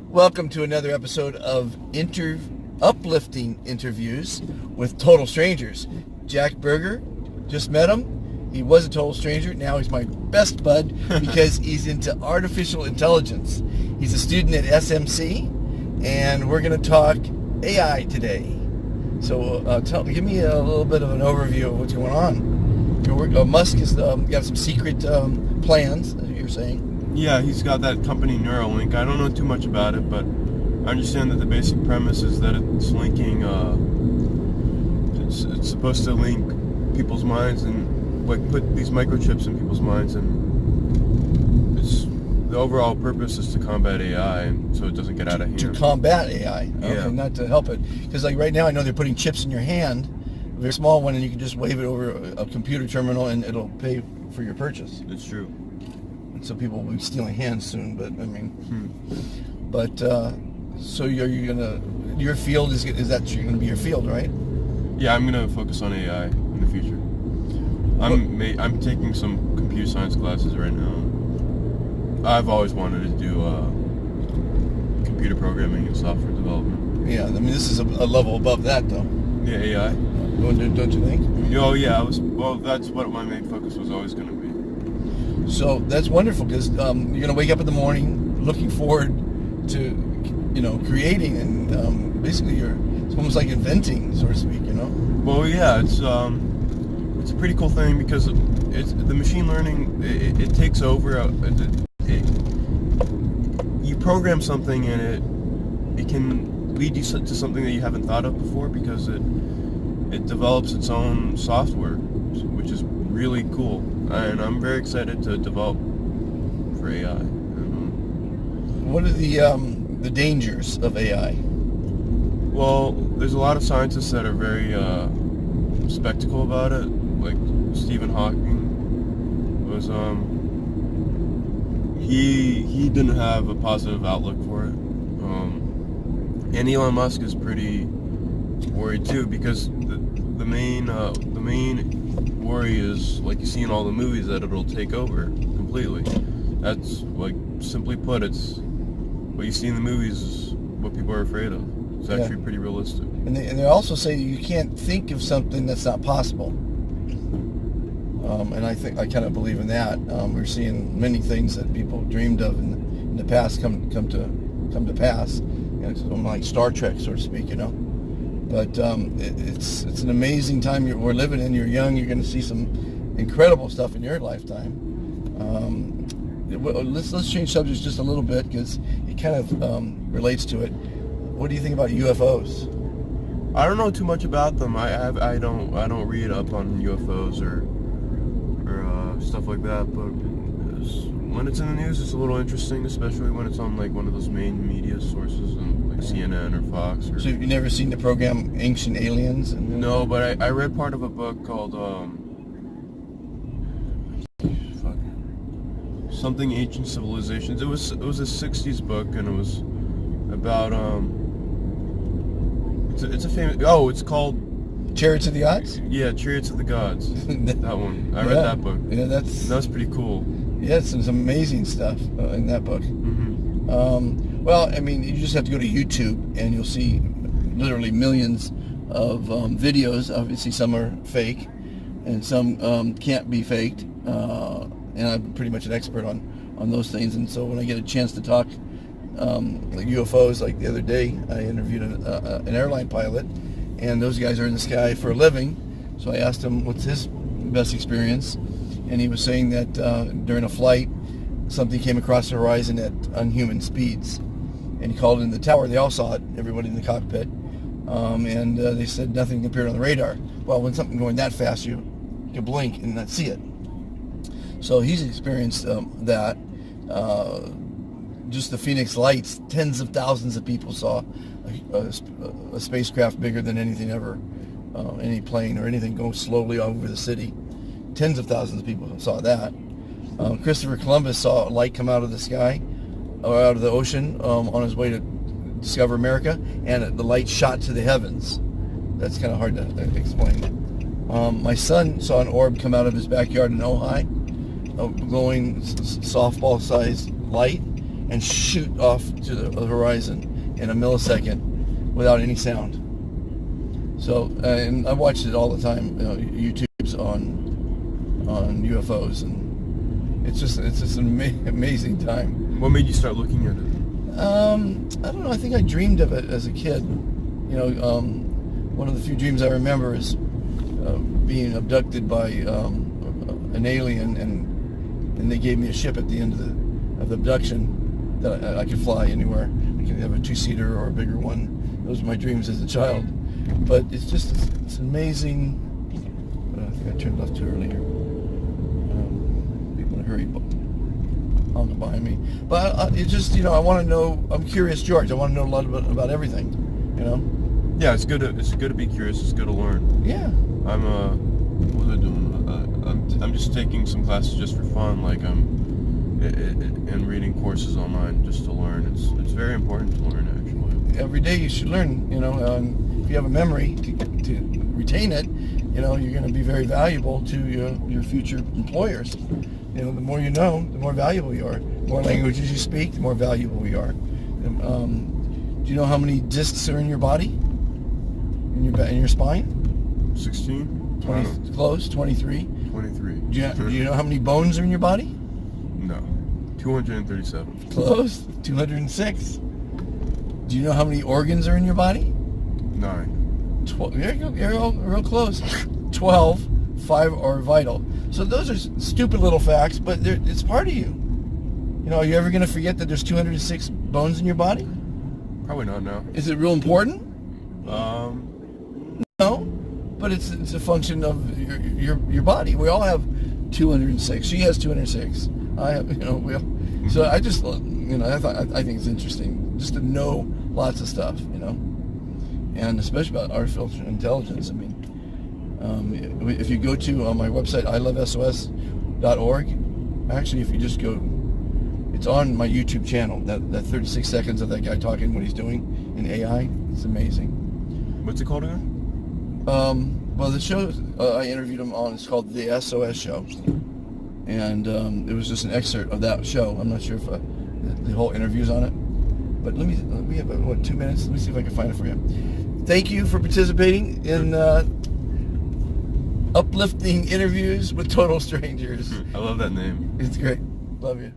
Welcome to another episode of Uplifting Interviews with Total Strangers. Jack Berger, just met him. He was a total stranger. Now he's my best bud because he's into artificial intelligence. He's a student at SMC, and we're going to talk AI today. So give me a little bit of an overview of what's going on. Musk has got some secret plans, as you're saying. Yeah, he's got that company Neuralink. I don't know too much about it, but I understand that the basic premise is that it's linking, it's supposed to link people's minds and put these microchips in people's minds, and the overall purpose is to combat AI, and so it doesn't get out of hand. To combat AI, okay, yeah. Not to help it. Because right now I know they're putting chips in your hand, a very small one, and you can just wave it over a computer terminal and it'll pay for your purchase. It's true. So people will be stealing hands soon, but I mean, so your field is that going to be your field, right? Yeah, I'm gonna focus on AI in the future. I'm taking some computer science classes right now. I've always wanted to do computer programming and software development. Yeah, I mean this is a level above that, though. Yeah, AI. Don't you think? Oh yeah, that's what my main focus was always going to be. So that's wonderful because you're going to wake up in the morning looking forward to, creating and basically it's almost like inventing, so to speak, Well, yeah, it's a pretty cool thing because the machine learning, it takes over. You program something and it can lead you to something that you haven't thought of before because it develops its own software, which is really cool. And I'm very excited to develop for AI. What are the dangers of AI? Well, there's a lot of scientists that are very skeptical about it. Like Stephen Hawking was he didn't have a positive outlook for it. And Elon Musk is pretty worried too because the main worry is, like you see in all the movies, that it'll take over completely. That's, like, simply put, it's what you see in the movies is what people are afraid of. It's actually pretty realistic. And they also say you can't think of something that's not possible. And I kind of believe in that. We're seeing many things that people dreamed of in the past come to pass. It's like Star Trek, so to speak, But it's an amazing time we're living in. You're young. You're going to see some incredible stuff in your lifetime. Let's change subjects just a little bit because it kind of relates to it. What do you think about UFOs? I don't know too much about them. I don't read up on UFOs or stuff like that. But when it's in the news, it's a little interesting, especially when it's on like one of those main media sources, like CNN or Fox. So you've never seen the program Ancient Aliens? No, but I read part of a book called something Ancient Civilizations. It was a 60s book, and it was about it's a famous. Oh, it's called Chariots of the Gods? Yeah, Chariots of the Gods. That one. I read that book. Yeah, that was pretty cool. Yeah, some amazing stuff in that book. Mm-hmm. Well, I mean, you just have to go to YouTube and you'll see literally millions of videos. Obviously, some are fake and some can't be faked. And I'm pretty much an expert on those things. And so when I get a chance to talk like UFOs, like the other day, I interviewed an airline pilot, and those guys are in the sky for a living. So I asked him what's his best experience, and he was saying that during a flight, something came across the horizon at unhuman speeds, and he called in the tower. They all saw it, everybody in the cockpit, and they said nothing appeared on the radar. Well, when something going that fast, you can blink and not see it. So he's experienced that. Just the Phoenix Lights, tens of thousands of people saw a spacecraft bigger than anything ever, any plane or anything go slowly over the city. Tens of thousands of people saw that. Christopher Columbus saw a light come out of the sky, or out of the ocean, on his way to discover America, and the light shot to the heavens. That's kind of hard to explain. My son saw an orb come out of his backyard in Ojai, a glowing softball-sized light, and shoot off to the horizon in a millisecond without any sound. So, and I watched it all the time. YouTube's on UFOs, and it's just an amazing time. What made you start looking at it? I don't know. I think I dreamed of it as a kid. One of the few dreams I remember is being abducted by an alien, and they gave me a ship at the end of the abduction that I could fly anywhere. I could have a 2-seater or a bigger one. Those were my dreams as a child. But it's amazing. I think I turned left too early here. People in a hurry honking behind me. But it's just, I want to know. I'm curious, George. I want to know a lot about everything. Yeah, it's good to be curious. It's good to learn. Yeah. What was I doing? I'm just taking some classes just for fun, and reading courses online just to learn. It's very important to learn, actually. Every day you should learn. If you have a memory to retain it, you're going to be very valuable to your future employers. The more you know, the more valuable you are. The more languages you speak, the more valuable you are. Do you know how many discs are in your body? In your spine? 16? 20, close, 23. 23. Do you know how many bones are in your body? No. 237. Close, 206. Do you know how many organs are in your body? 9. You're real close. 12. 5 are vital. So those are stupid little facts, but it's part of you. Are you ever going to forget that there's 206 bones in your body? Probably not now. Is it real important? No, but it's a function of your body. We all have 206. She has 206. I have, we all. So I just, I think it's interesting just to know lots of stuff, and especially about artificial intelligence. I mean, if you go to my website, ilovesos.org, actually, if you just go, it's on my YouTube channel. That 36 seconds of that guy talking what he's doing in AI, it's amazing. What's it called again? Well, the show I interviewed him on is called The SOS Show, and it was just an excerpt of that show. I'm not sure if the whole interview's on it, but we have 2 minutes. Let me see if I can find it for you. Thank you for participating in Uplifting Interviews with Total Strangers. I love that name. It's great. Love you.